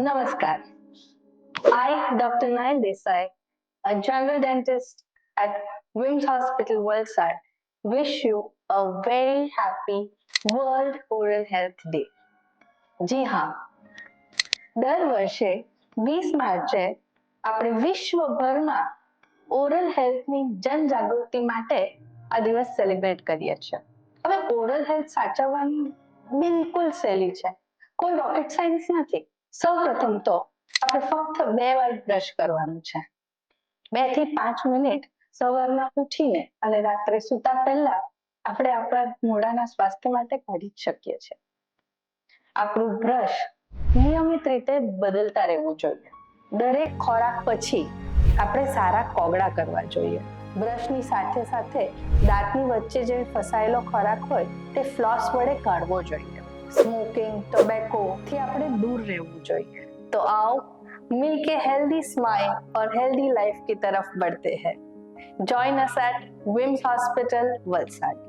Namaskar. I, Dr. Nail Desai, a general dentist at Wims Hospital, Valsad, wish you a very happy World Oral Health Day. જી હા, દર વર્ષે 20 માર્ચે આપણે વિશ્વભરમાં oral હેલ્થની જનજાગૃતિ માટે આ દિવસ સેલિબ્રેટ કરીએ છીએ. હવે ઓરલ હેલ્થ સાચવવાની બિલકુલ સહેલી છે, કોઈ રોકેટ સાયન્સ નથી. સૌપ્રથમ તો આપણે ફક્ત 2 વાર બ્રશ કરવાનું છે. 2 થી 5 મિનિટ સવારમાં ઉઠીને અને રાત્રે સૂતા પહેલા આપણે આપણા મોઢાના સ્વાસ્થ્ય માટે કાઢી જ શકીએ છીએ. આપણું બ્રશ નિયમિત રીતે બદલતા રહેવું જોઈએ. દરેક ખોરાક પછી આપણે સારા કોગળા કરવા જોઈએ. બ્રશની સાથે સાથે દાંતની વચ્ચે જે ફસાયેલો ખોરાક હોય તે ફ્લોસ વડે કાઢવો જોઈએ. સ્મોકિંગ, ટોબેકો થી આપણે દૂર રહેવું જોઈએ. तो आओ मिलके हेल्दी स्माइल और हेल्दी लाइफ की तरफ बढ़ते हैं. Join us at VIMS hospital Valsad.